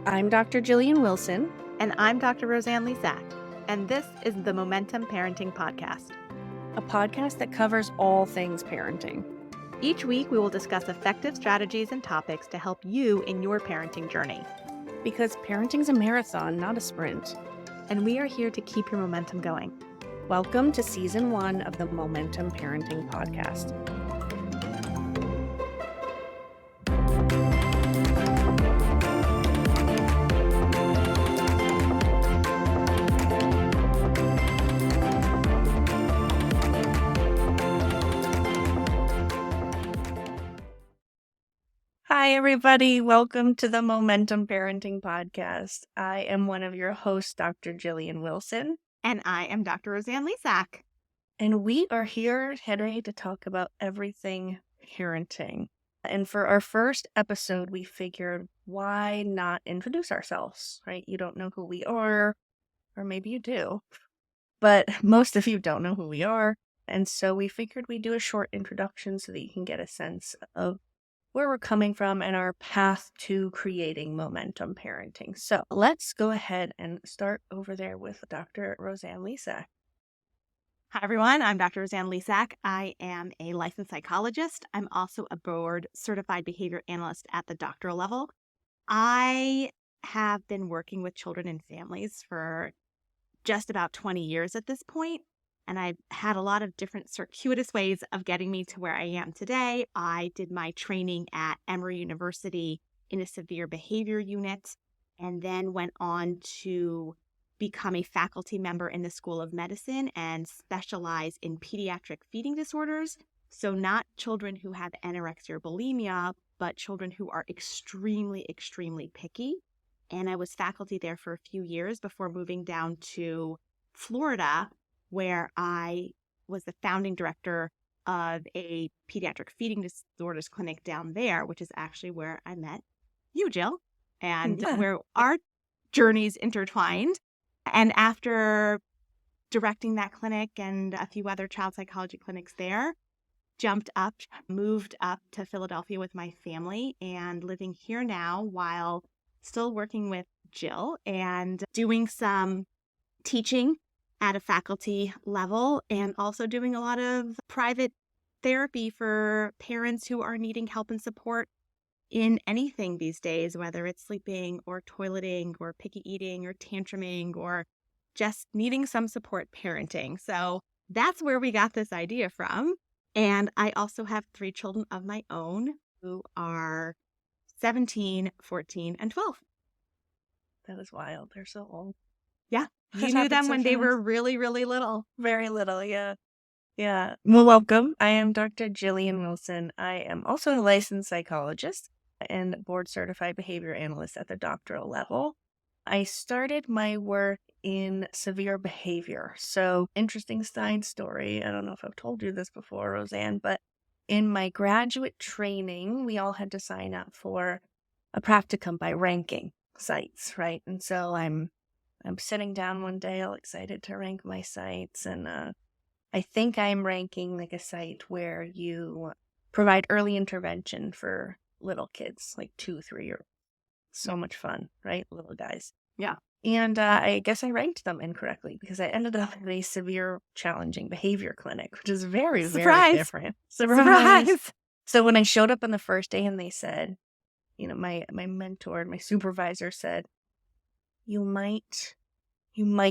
I'm Dr. Jillian Wilson. And I'm Dr. Roseanne Lesack. And this is the Momentum Parenting Podcast, A podcast that covers all things parenting. Each week, we will discuss effective strategies and topics to help you in your parenting journey. Because parenting's a marathon, not a sprint. And we are here to keep your momentum going. Welcome to Season 1 of the Momentum Parenting Podcast. Hi, everybody. Welcome to the Momentum Parenting Podcast. I am one of your hosts, Dr. Jillian Wilson. And I am Dr. Roseanne Lesack. And we are here today to talk about everything parenting. And for our first episode, we figured, why not introduce ourselves, right? You don't know who we are, or maybe you do, but most of you don't know who we are. And so we figured we'd do a short introduction so that you can get a sense of where we're coming from and our path to creating momentum parenting. So let's go ahead and start over there with Dr. Roseanne Lesack. Hi, everyone. I'm Dr. Roseanne Lesack. I am a licensed psychologist. I'm also a board certified behavior analyst at the doctoral level. I have been working with children and families for just about 20 years at this point. And I've had a lot of different circuitous ways of getting me to where I am today. I did my training at Emory University in a severe behavior unit, and then went on to become a faculty member in the School of Medicine and specialize in pediatric feeding disorders. So not children who have anorexia or bulimia, but children who are extremely, extremely picky. And I was faculty there for a few years before moving down to Florida, where I was the founding director of a pediatric feeding disorders clinic down there, which is actually where I met you, Jill, and where our journeys intertwined. And after directing that clinic and a few other child psychology clinics there, moved up to Philadelphia with my family and living here now while still working with Jill and doing some teaching at a faculty level, and also doing a lot of private therapy for parents who are needing help and support in anything these days, whether it's sleeping or toileting or picky eating or tantruming or just needing some support parenting. So that's where we got this idea from. And I also have 3 children of my own who are 17, 14, and 12. That is wild. They're so old. Yeah. You knew them when they were really, really little. Very little, yeah. Yeah. Well, welcome. I am Dr. Jillian Wilson. I am also a licensed psychologist and board certified behavior analyst at the doctoral level. I started my work in severe behavior. So, interesting side story. I don't know if I've told you this before, Roseanne, but in my graduate training, we all had to sign up for a practicum by ranking sites, right? And so I'm sitting down one day all excited to rank my sites, and I think I'm ranking like a site where you provide early intervention for little kids, like 2, 3 years. So much fun, right? Little guys. Yeah. And I guess I ranked them incorrectly because I ended up in a severe challenging behavior clinic, which is very, very different. Surprise! So when I showed up on the first day and they said, you know, my mentor, my supervisor said, you might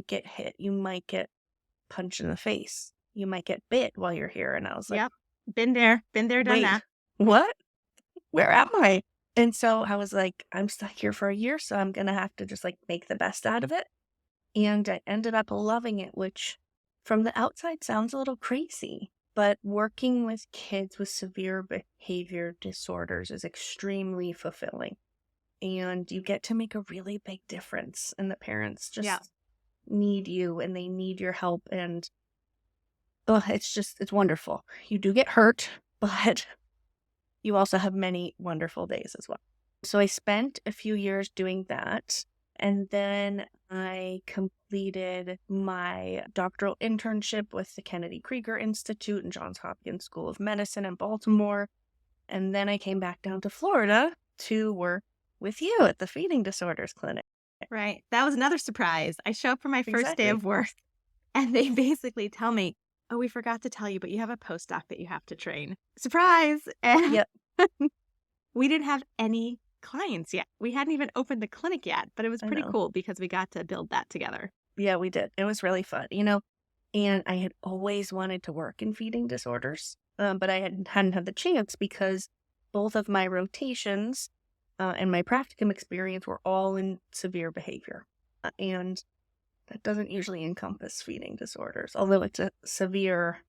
get hit. You might get punched in the face. You might get bit while you're here. And I was like, yep, been there, done that. What? Where am I? And so I was like, I'm stuck here for a year, so I'm going to have to just like make the best out of it. And I ended up loving it, which from the outside sounds a little crazy, but working with kids with severe behavior disorders is extremely fulfilling. And you get to make a really big difference. And the parents just need you and they need your help. And it's wonderful. You do get hurt, but you also have many wonderful days as well. So I spent a few years doing that. And then I completed my doctoral internship with the Kennedy Krieger Institute and Johns Hopkins School of Medicine in Baltimore. And then I came back down to Florida to work with you at the feeding disorders clinic. Right. That was another surprise. I show up for my first day Exactly. of work and they basically tell me, "Oh, we forgot to tell you, but you have a postdoc that you have to train." Surprise. And Yep. we didn't have any clients yet. We hadn't even opened the clinic yet, but it was I pretty know. cool because we got to build that together. Yeah, we did. It was really fun, and I had always wanted to work in feeding disorders, but I hadn't had the chance because both of my rotations and my practicum experience were all in severe behavior. And that doesn't usually encompass feeding disorders, although it's a severe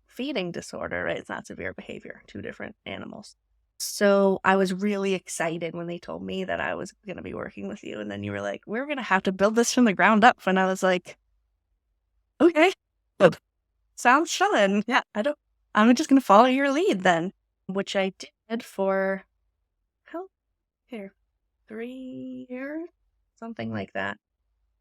feeding disorder, right? It's not severe behavior, two different animals. So I was really excited when they told me that I was going to be working with you. And then you were like, we're going to have to build this from the ground up. And I was like, okay, well, sounds fun. Yeah. I'm just going to follow your lead then, which I did for, how, here, 3 years? Something like that.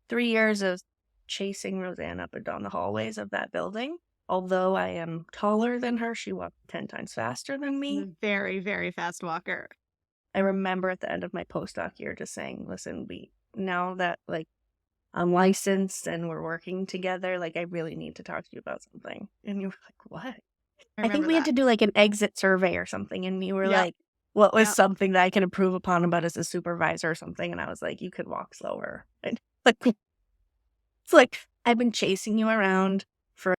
3 years of chasing Roseanne up and down the hallways of that building. Although I am taller than her, she walked 10 times faster than me. Very, very fast walker. I remember at the end of my postdoc year just saying, listen, now that I'm licensed and we're working together, I really need to talk to you about something. And you were like, what? I think Remember we had that. to do an exit survey or something. And you were Yep. like, what was Yep. something that I can improve upon about as a supervisor or something? And I was like, you could walk slower. And it's like, I've been chasing you around for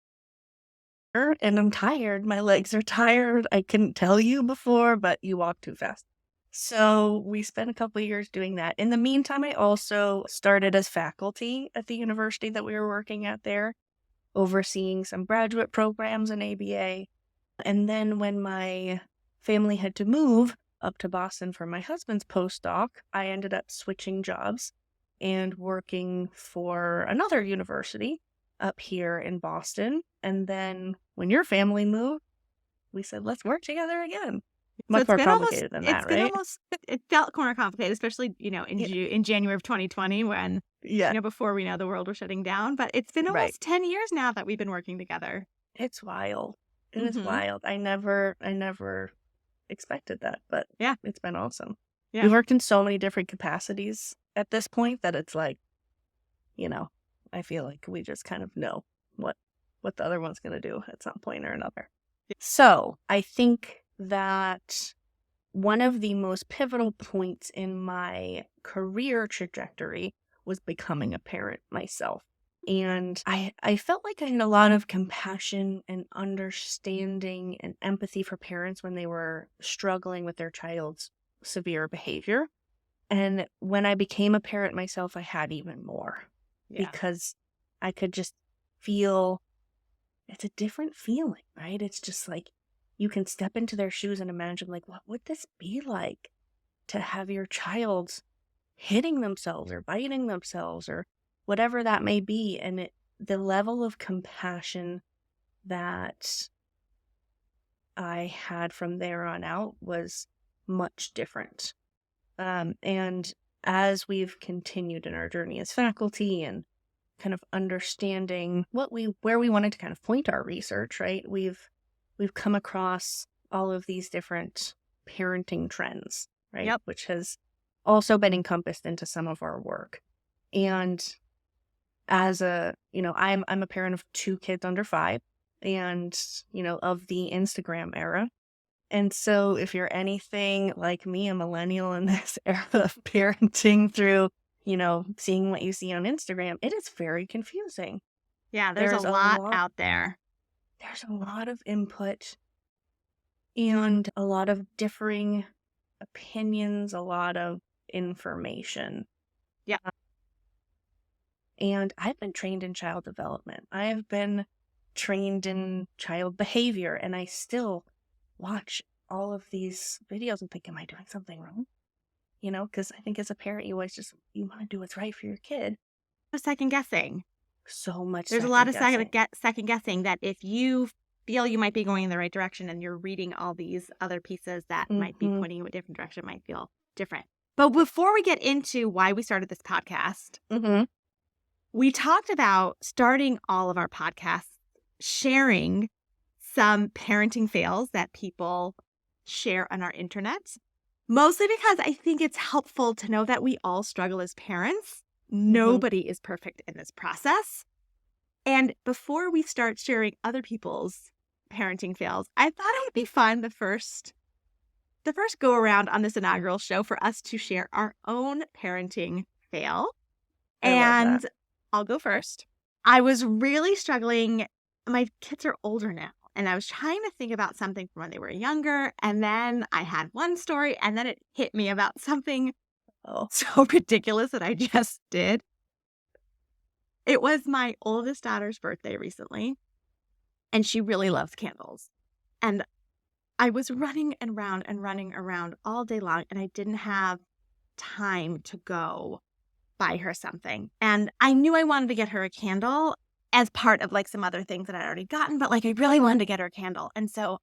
and I'm tired. My legs are tired. I couldn't tell you before, but you walk too fast. So we spent a couple of years doing that. In the meantime, I also started as faculty at the university that we were working at there, overseeing some graduate programs in ABA. And then when my family had to move up to Boston for my husband's postdoc, I ended up switching jobs and working for another university up here in Boston. And then when your family moved, we said, let's work together again. Much more complicated than that, right? It felt more complicated, especially, Yeah. in January of 2020 when, Yeah, before we know the world was shutting down. But it's been right. almost 10 years now that we've been working together. It's wild. It is Mm-hmm. wild. I never expected that, but Yeah. it's been awesome. Yeah. We've worked in so many different capacities at this point that it's I feel like we just kind of know what the other one's going to do at some point or another. So I think that one of the most pivotal points in my career trajectory was becoming a parent myself. And I felt like I had a lot of compassion and understanding and empathy for parents when they were struggling with their child's severe behavior. And when I became a parent myself, I had even more because I could just feel it's a different feeling, right? It's just you can step into their shoes and imagine, what would this be like to have your child hitting themselves or biting themselves or whatever that may be. And the level of compassion that I had from there on out was much different. And as we've continued in our journey as faculty and kind of understanding where we wanted to kind of point our research, right? We've come across all of these different parenting trends, right? Yep. Which has also been encompassed into some of our work. And as I'm a parent of 2 kids under 5 and, of the Instagram era. And so if you're anything like me, a millennial in this era of parenting through, seeing what you see on Instagram, it is very confusing. Yeah, there's a lot out there. There's a lot of input and a lot of differing opinions, a lot of information. Yeah. And I've been trained in child development. I have been trained in child behavior, and I still watch all of these videos and think, am I doing something wrong? Because I think as a parent, you always you want to do what's right for your kid. Second guessing. So much There's a lot of second-guessing. second guessing that if you feel you might be going in the right direction and you're reading all these other pieces that might be pointing you a different direction, might feel different. But before we get into why we started this podcast, we talked about starting all of our podcasts sharing some parenting fails that people share on our internet. Mostly because I think it's helpful to know that we all struggle as parents. Mhm. Nobody is perfect in this process. And before we start sharing other people's parenting fails, I thought it would be fun the first go around on this inaugural show for us to share our own parenting fail. I love that. And I'll go first. I was really struggling. My kids are older now, and I was trying to think about something from when they were younger. And then I had one story, and then it hit me about something Oh. so ridiculous that I just did. It was my oldest daughter's birthday recently, and she really loves candles. And I was running around all day long, and I didn't have time to go buy her something. And I knew I wanted to get her a candle as part of like some other things that I'd already gotten, but like I really wanted to get her a candle. And so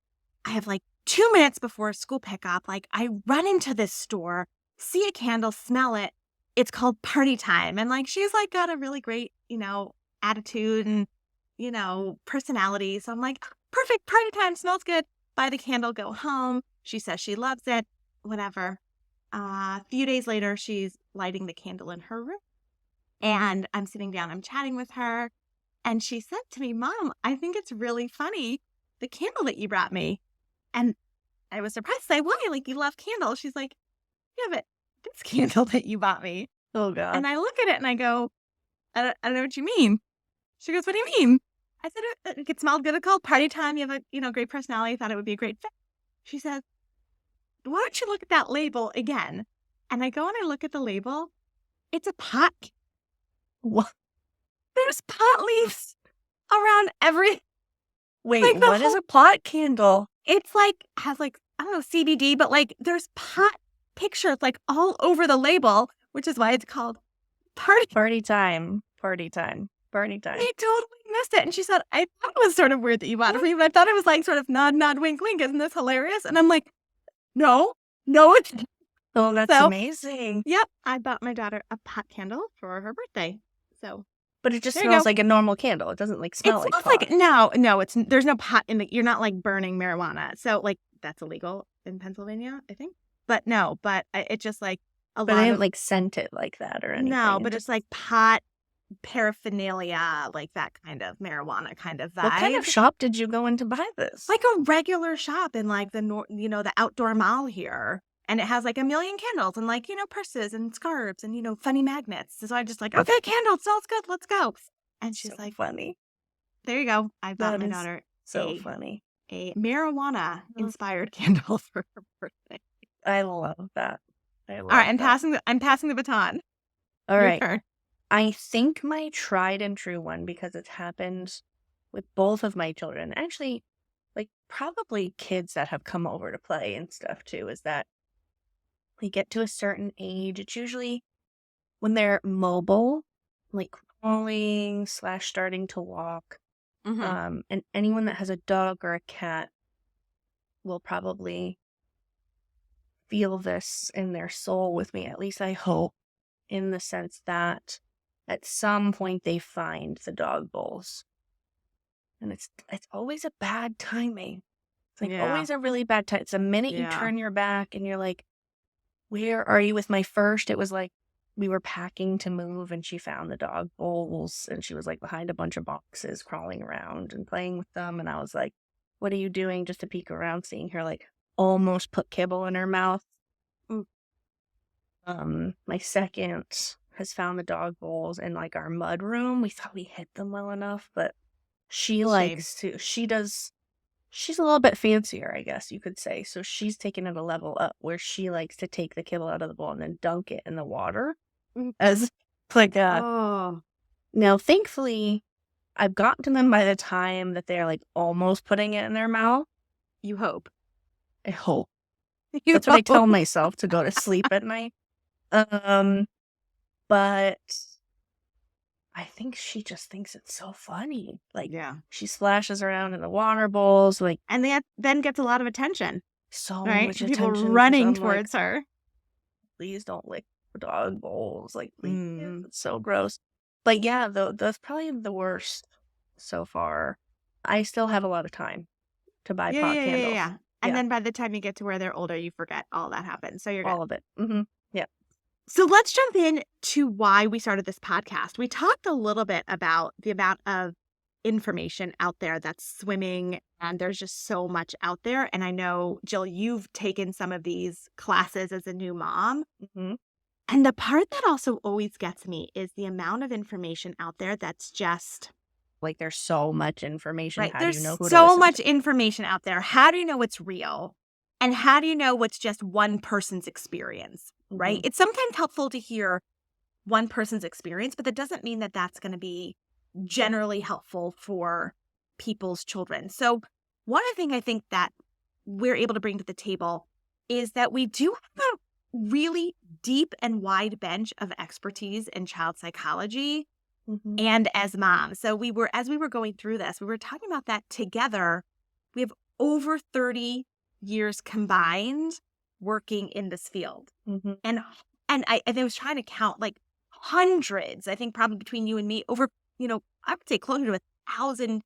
I have like 2 minutes before school pickup, like I run into this store, see a candle, smell it. It's called Party Time. And like she's like got a really great, attitude and, personality. So I'm like, perfect, party time, smells good. Buy the candle, go home. She says she loves it, whatever. A few days later, she's lighting the candle in her room. And I'm sitting down, I'm chatting with her. And she said to me, Mom, I think it's really funny, the candle that you brought me. And I was surprised. I say, why? Like, you love candles. She's like, yeah, but this candle that you bought me. Oh god. And I look at it and I go, I don't know what you mean. She goes, what do you mean? I said, it smelled good. It's called Party Time. You have a great personality. I thought it would be a great fit. She says, why don't you look at that label again? And I go and I look at the label. It's a pot. What? There's pot leaves around every, Wait, like the what is whole, a pot candle? it's like, has like, I don't know, CBD, but like there's pot pictures like all over the label, which is why it's called Party. Party time. Party time. Party time. I totally missed it. And she said, I thought it was sort of weird that you bought it for me, but I thought it was like sort of nod, nod, wink, wink. Isn't this hilarious? And I'm like, no, no, it's not. Oh, that's So, amazing. yep, I bought my daughter a pot candle for her birthday. So But it just there you smells go. like a normal candle. It doesn't like It smell like smells like pot. no, there's no pot in the, you're not like burning marijuana. So like that's illegal in Pennsylvania, I think. But no, it's just like a But I lot didn't of, like scent it like that or no, anything. It but it's just like pot paraphernalia, like that kind of marijuana kind of what kind of vibe. shop did you go in to buy this? Like a regular shop in like the outdoor mall here. And it has like a million candles and like, purses and scarves and, funny magnets. So I just like, okay, candle, smells good, let's go. And So she's like, funny. there you go. I bought That my is daughter so a funny. a marijuana Mm, inspired candle for her birthday. I love that. I All right, love that. I'm passing the baton. All Your right. turn. I think my tried and true one, because it's happened with both of my children, actually, like probably kids that have come over to play and stuff too, is that we get to a certain age. It's usually when they're mobile, like crawling slash starting to walk. Mm-hmm. And anyone that has a dog or a cat will probably feel this in their soul with me, at least I hope, in the sense that at some point they find the dog bowls. And it's always a bad timing. It's like Yeah. always a really bad time. It's the minute you Yeah. turn your back and you're like, where are you? With my first, it was like we were packing to move and she found the dog bowls and she was like behind a bunch of boxes crawling around and playing with them. And I was like, what are you doing? Just to peek around, seeing her like almost put kibble in her mouth. Mm. My second has found the dog bowls in like our mud room. We thought we hid them well enough, but she Shame. likes to, she's a little bit fancier, I guess you could say. So she's taken it a level up where she likes to take the kibble out of the bowl and then dunk it in the water Mm. as like a. Oh, Now, thankfully, I've gotten to them by the time that they're like almost putting it in their mouth. you hope. I hope. You That's what I tell hope. myself to go to sleep at night. But I think she just thinks it's so funny. Like Yeah. she splashes around in the water bowls, like And that then gets a lot of attention, so right? much People attention. 'Cause running I'm like, towards her. please don't lick the dog bowls. Like, please, Mm. it's so gross. But yeah, that's probably the worst so far. I still have a lot of time to buy Yeah, pot yeah, yeah, candles. yeah. And Yeah, then by the time you get to where they're older, you forget all that happened. So you're good. all of it. Yeah. So let's jump in to why we started this podcast. We talked a little bit about the amount of information out there that's swimming, and there's just so much out there. And I know, Jill, you've taken some of these classes as a new mom. hmm And the part that also always gets me is the amount of information out there that's just Like, there's so much information. right. How do you There's know who to so listen much to? information out there. How do you know what's real? And how do you know what's just one person's experience, right? hmm It's sometimes helpful to hear one person's experience, but that doesn't mean that that's going to be generally helpful for people's children. So, one thing I think that we're able to bring to the table is that we do have a really deep and wide bench of expertise in child psychology hmm and as moms. So as we were going through this, we were talking about that together. We have over 30 years combined working in this field. hmm And I was trying to count like hundreds, I think probably between you and me, over, I would say closer to 1,000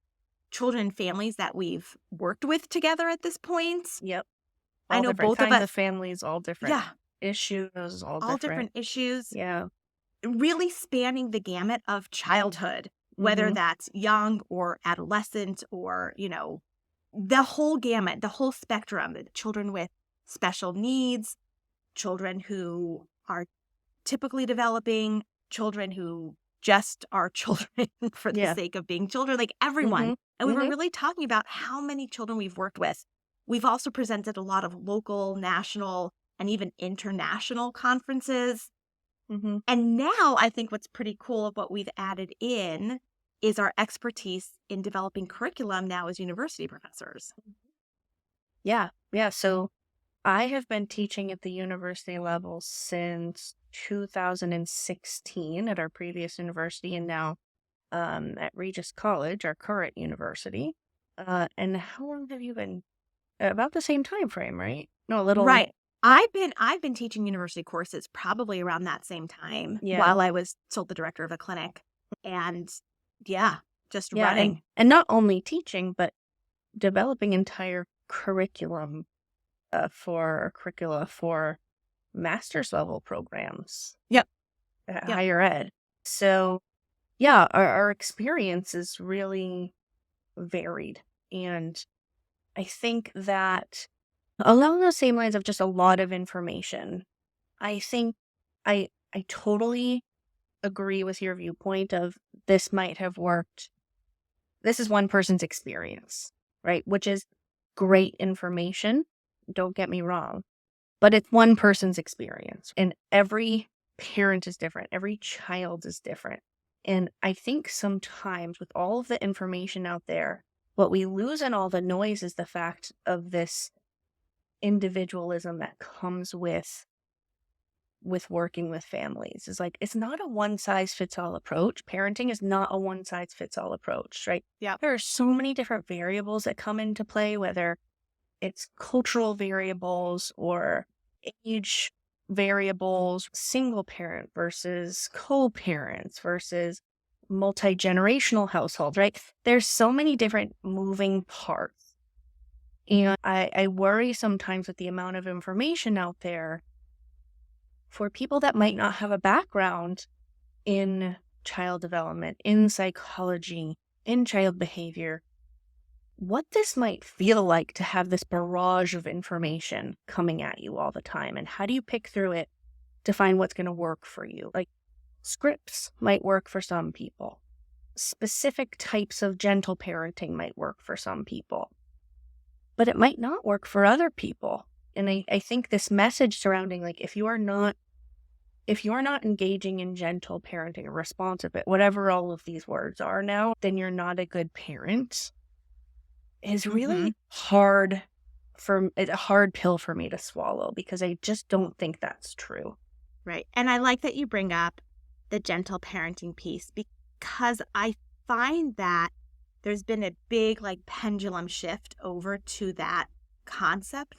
children and families that we've worked with together at this point. Yep. I All know different both of kinds of us, families, all different yeah, issues, all all different. different issues, Yeah. really spanning the gamut of childhood, whether hmm that's young or adolescent or, the whole gamut, the whole spectrum, children with special needs, children who are typically developing, children who just are children for the Yeah. sake of being children, like everyone. hmm And we were hmm really talking about how many children we've worked with. We've also presented a lot of local, national, and even international conferences. hmm And now I think what's pretty cool of what we've added in is our expertise in developing curriculum now as university professors. Yeah. Yeah. So I have been teaching at the university level since 2016 at our previous university, and now at Regis College, our current university. And how long have you been? About the same time frame, right? No, a little. Right. I've been teaching university courses probably around that same time Yeah. while I was still the director of a clinic. And yeah, just Yeah. And running. and not only teaching, but developing entire curriculum curricula for master's level programs Yep. at Yep. higher ed. So yeah, our experience is really varied. And I think that along those same lines of just a lot of information, I think I totally agree with your viewpoint of this might have worked. This is one person's experience, right? Which is great information. Don't get me wrong, but it's one person's experience. And every parent is different. Every child is different. And I think sometimes with all of the information out there, what we lose in all the noise is the fact of this individualism that comes with working with families. Is like it's not a one size fits all approach. Parenting is not a one size fits all approach, right? Yep. There are so many different variables that come into play, whether it's cultural variables or age variables, single parent versus co-parents versus multi-generational households, right? There's so many different moving parts. And I worry sometimes with the amount of information out there for people that might not have a background in child development, in psychology, in child behavior, what this might feel like to have this barrage of information coming at you all the time. And how do you pick through it to find what's going to work for you? Like scripts might work for some people. Specific types of gentle parenting might work for some people, but it might not work for other people. And I think this message surrounding, like, if you are not engaging in gentle parenting or responsive, whatever all of these words are now, then you're not a good parent is really hard a hard pill for me to swallow because I just don't think that's true. Right. And I like that you bring up the gentle parenting piece because I find that there's been a big like pendulum shift over to that concept.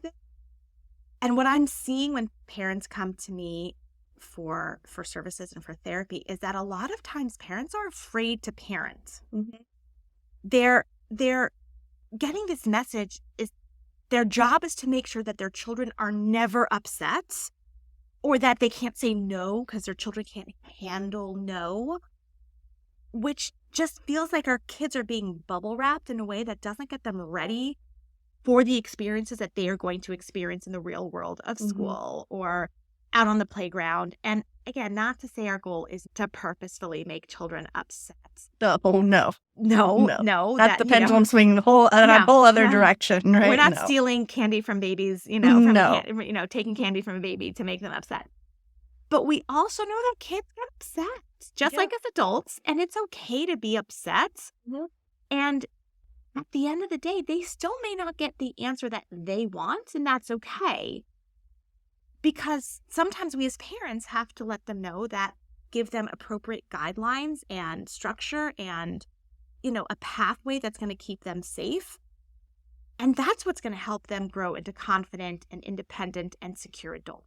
And what I'm seeing when parents come to me for services and for therapy is that a lot of times parents are afraid to parent. Mm-hmm. They're getting this message is Their job is to make sure that their children are never upset or that they can't say no because their children can't handle no, which just feels like our kids are being bubble wrapped in a way that doesn't get them ready for the experiences that they are going to experience in the real world of Mhm. school or out on the playground. And again, not to say our goal is to purposefully make children upset. Oh, no. No, No. no, Not that, the pendulum swinging the whole in a no, whole other no. direction, We're right? not No. stealing candy from babies, No. taking candy from a baby to make them upset. But we also know that kids get upset, just Yeah. like as adults, and it's okay to be upset. Mhm. And at the end of the day, they still may not get the answer that they want, and that's okay. Because sometimes we as parents have to let them know that, give them appropriate guidelines and structure and, a pathway that's going to keep them safe. And that's what's going to help them grow into confident and independent and secure adults.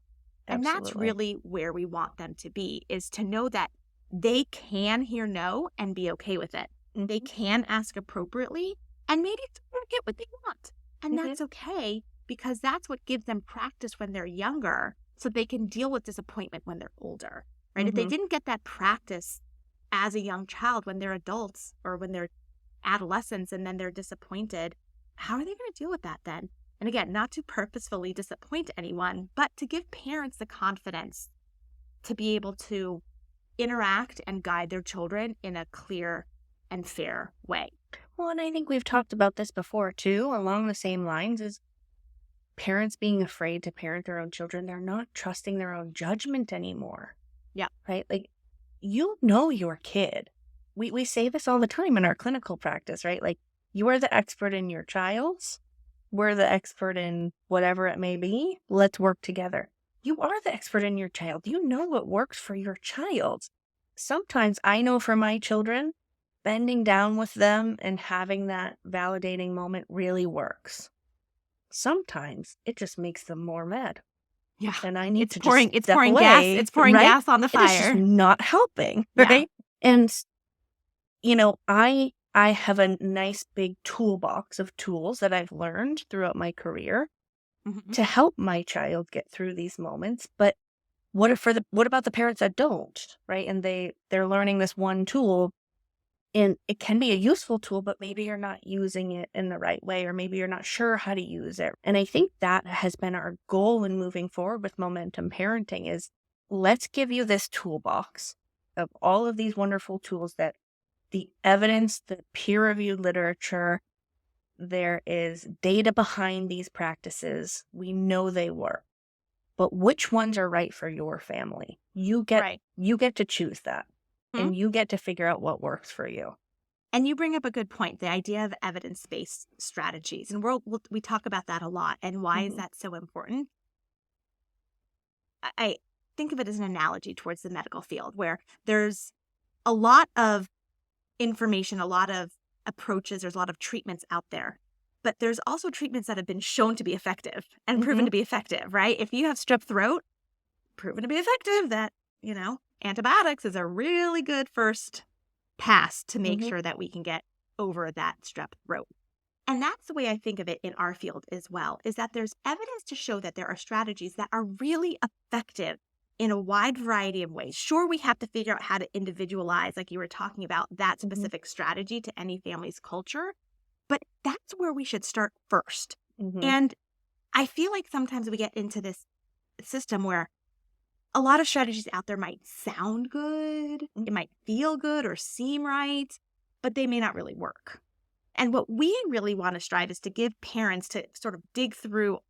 And that's Absolutely. really where we want them to be, is to know that they can hear no and be okay with it. They Mhm. can ask appropriately and maybe get what they want. And Mhm. that's okay, because that's what gives them practice when they're younger so they can deal with disappointment when they're older, right? If they Mhm. didn't get that practice as a young child, when they're adults or when they're adolescents and then they're disappointed, how are they going to deal with that then? And again, not to purposefully disappoint anyone, but to give parents the confidence to be able to interact and guide their children in a clear and fair way. Well, and I think we've talked about this before too, along the same lines, is parents being afraid to parent their own children. They're not trusting their own judgment anymore, Yeah. right? Like, you know your kid. We say this all the time in our clinical practice, right? Like, you are the expert in your child's. We're the expert in whatever it may be. Let's work together. You are the expert in your child. You know what works for your child. Sometimes I know for my children, bending down with them and having that validating moment really works. Sometimes it just makes them more mad. Yeah. And I need It's to just pouring it's step pouring gas, away, it's pouring right? gas on the It is just fire. not helping, Yeah. right? And I have a nice big toolbox of tools that I've learned throughout my career Mhm. to help my child get through these moments. But what about the parents that don't, right? And they're learning this one tool, and it can be a useful tool, but maybe you're not using it in the right way, or maybe you're not sure how to use it. And I think that has been our goal in moving forward with momentum parenting is, let's give you this toolbox of all of these wonderful tools that the evidence, the peer-reviewed literature, there is data behind these practices. We know they work. But which ones are right for your family? Right. You get to choose that. Mhm. And you get to figure out what works for you. And you bring up a good point, the idea of evidence-based strategies. And we talk about that a lot. And why is Mhm. that so important? I think of it as an analogy towards the medical field, where there's a lot of information, a lot of approaches, there's a lot of treatments out there. But there's also treatments that have been shown to be effective and proven Mhm. to be effective, right? If you have strep throat, proven to be effective, that, antibiotics is a really good first pass to make Mhm. sure that we can get over that strep throat. And that's the way I think of it in our field as well, is that there's evidence to show that there are strategies that are really effective in a wide variety of ways. Sure, we have to figure out how to individualize, like you were talking about, that Mhm. specific strategy to any family's culture, but that's where we should start first. Mhm. And I feel like sometimes we get into this system where a lot of strategies out there might sound good, Mhm. it might feel good or seem right, but they may not really work. And what we really want to strive is to give parents to sort of dig through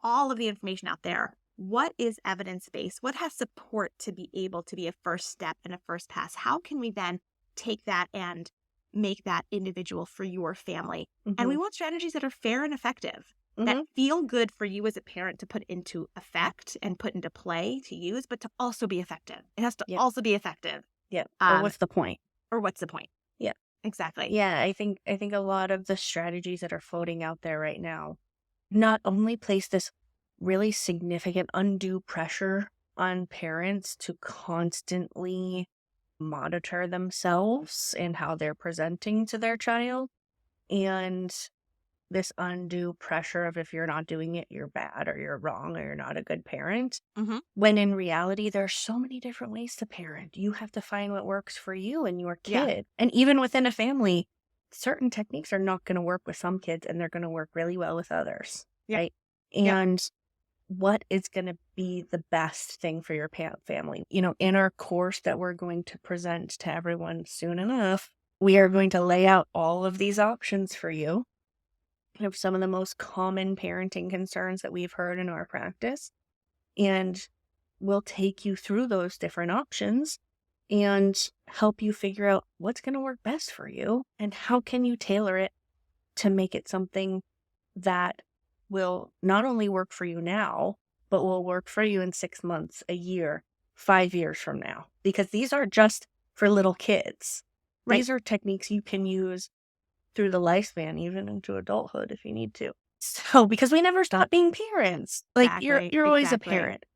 all of the information out there. What is evidence based? What has support to be able to be a first step and a first pass? How can we then take that and make that individual for your family? And we Mhm. want strategies that are fair and effective, that Mhm. feel good for you as a parent to put into effect and put into play to use, but to also be effective. It has to Yep. also be effective. Yep. Or Um, what's the point? or what's the point? Yeah. Exactly. Yeah, I think a lot of the strategies that are floating out there right now not only place this really significant undue pressure on parents to constantly monitor themselves and how they're presenting to their child, and this undue pressure of if you're not doing it, you're bad or you're wrong or you're not a good parent. Mm-hmm. When in reality, there's so many different ways to parent. You have to find what works for you and your Yeah. kid. And even within a family, certain techniques are not going to work with some kids and they're going to work really well with others. Yeah. Right. Yeah. And what is going to be the best thing for your family? In our course that we're going to present to everyone soon enough, we are going to lay out all of these options for you of some of the most common parenting concerns that we've heard in our practice. And we'll take you through those different options and help you figure out what's going to work best for you and how can you tailor it to make it something that will not only work for you now, but will work for you in 6 months, a year, 5 years from now. Because these aren't just for little kids. Right. These are techniques you can use through the lifespan, even into adulthood if you need to. So, because we never stop being parents. Like, Exactly. you're always a Exactly. parent.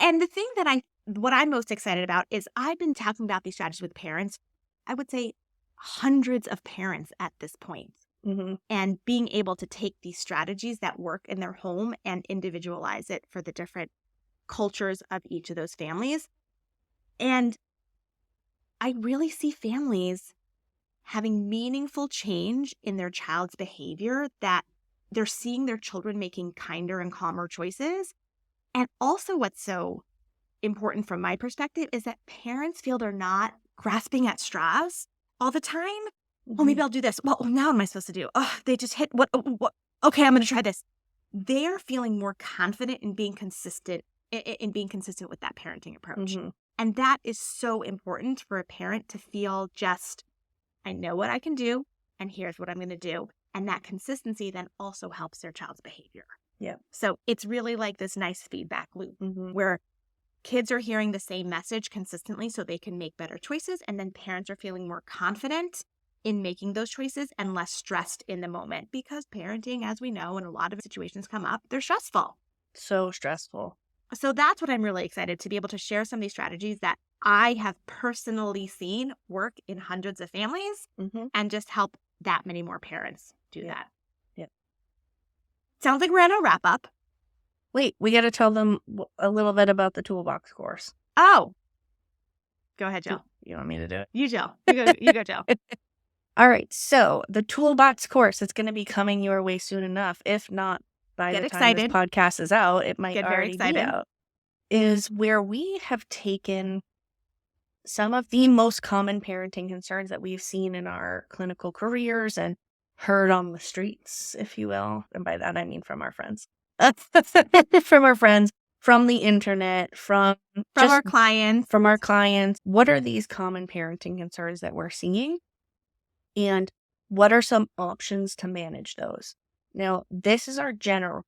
And the thing that what I'm most excited about is I've been talking about these strategies with parents, I would say hundreds of parents at this point. Mm-hmm. And being able to take these strategies that work in their home and individualize it for the different cultures of each of those families. And I really see families having meaningful change in their child's behavior, that they're seeing their children making kinder and calmer choices. And also what's so important from my perspective is that parents feel they're not grasping at straws all the time. Oh, maybe I'll do this. Well, now what am I supposed to do? Oh, they just hit what? Okay, I'm going to try this. They're feeling more confident in being consistent, in being consistent with that parenting approach. Mm-hmm. And that is so important for a parent to feel just, I know what I can do, and here's what I'm going to do. And that consistency then also helps their child's behavior. Yeah. So it's really like this nice feedback loop where kids are hearing the same message consistently so they can make better choices. And then parents are feeling more confident in making those choices and less stressed in the moment, because parenting, as we know, and a lot of situations come up, they're stressful. So stressful. So that's what I'm really excited to be able to share some of these strategies that I have personally seen work in hundreds of families and just help that many more parents do that. Yeah. Sounds like we're at a wrap up. Wait, we got to tell them a little bit about the toolbox course. Oh, go ahead, Jill. You want me to do it? You, Jill. You go, Jill. All right. So the toolbox course, it's going to be coming your way soon enough. If not, by the time this podcast is out, it might already be out. Is where we have taken some of the most common parenting concerns that we've seen in our clinical careers and heard on the streets, if you will. And by that, I mean from our friends. From our friends, from the internet, from our clients. From our clients. What are these common parenting concerns that we're seeing? And what are some options to manage those? Now, this is our general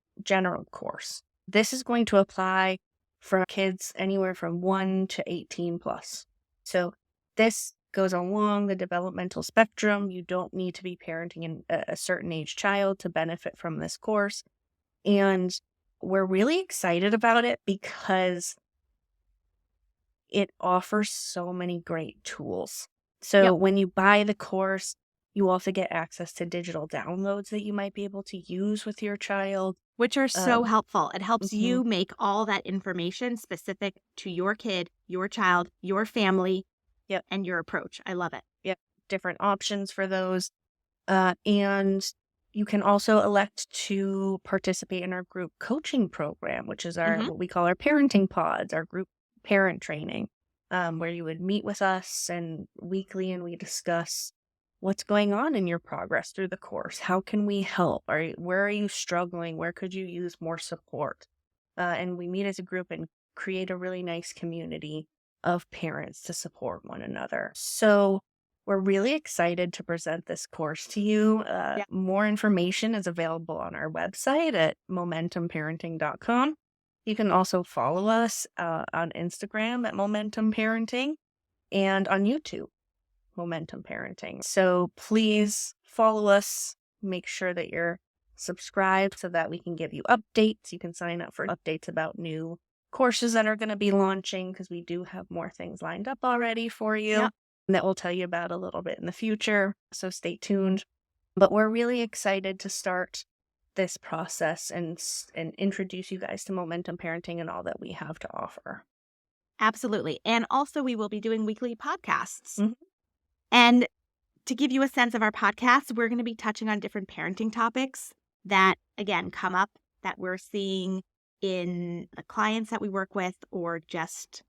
course. This is going to apply for kids anywhere from 1 to 18 plus. So this goes along the developmental spectrum. You don't need to be parenting a certain age child to benefit from this course. And we're really excited about it because it offers so many great tools. So when you buy the course, you also get access to digital downloads that you might be able to use with your child. Which are so helpful. It helps you make all that information specific to your kid, your child, your family, and your approach. I love it. Yep. Different options for those. And you can also elect to participate in our group coaching program, which is our what we call our parenting pods, our group parent training, where you would meet with us and weekly and we discuss what's going on in your progress through the course. How can we help? Where are you struggling? Where could you use more support? And we meet as a group and create a really nice community of parents to support one another. So we're really excited to present this course to you. More information is available on our website at momentumparenting.com. You can also follow us on Instagram at Momentum Parenting and on YouTube, Momentum Parenting. So please follow us. Make sure that you're subscribed so that we can give you updates. You can sign up for updates about new courses that are going to be launching because we do have more things lined up already for you that we'll tell you about a little bit in the future. So stay tuned. But we're really excited to start this process and introduce you guys to momentum parenting and all that we have to offer. Absolutely. And also, we will be doing weekly podcasts. Mhm. And to give you a sense of our podcast, we're going to be touching on different parenting topics that, again, come up that we're seeing in the clients that we work with, or just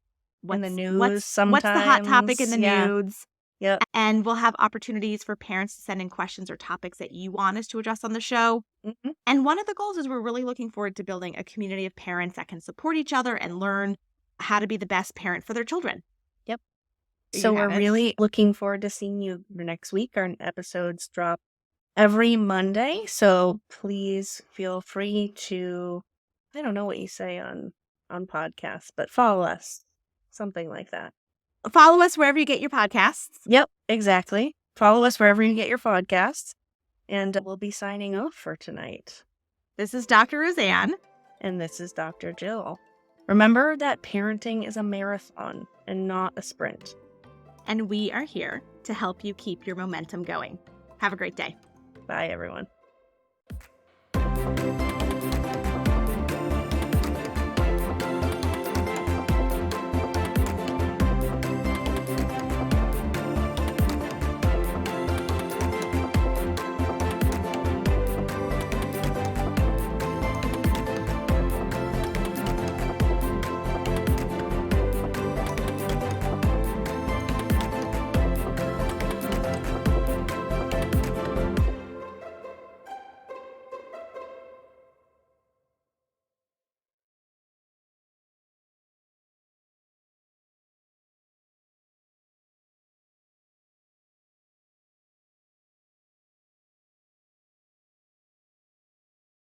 In the news what's the hot topic in sometimes. the Yeah. news. Yep. And we'll have opportunities for parents to send in questions or topics that you want us to address on the show. Mhm. And one of the goals is we're really looking forward to building a community of parents that can support each other and learn how to be the best parent for their children. Yep. There So you we're have it. really looking forward to seeing you next week. Our episodes drop every Monday, so please feel free to, I don't know what you say on podcasts, but follow us. Something like that. Follow us wherever you get your podcasts. Yep, exactly. Follow us wherever you get your podcasts. And we'll be signing off for tonight. This is Dr. Roseanne. And this is Dr. Jill. Remember that parenting is a marathon and not a sprint. And we are here to help you keep your momentum going. Have a great day. Bye, everyone.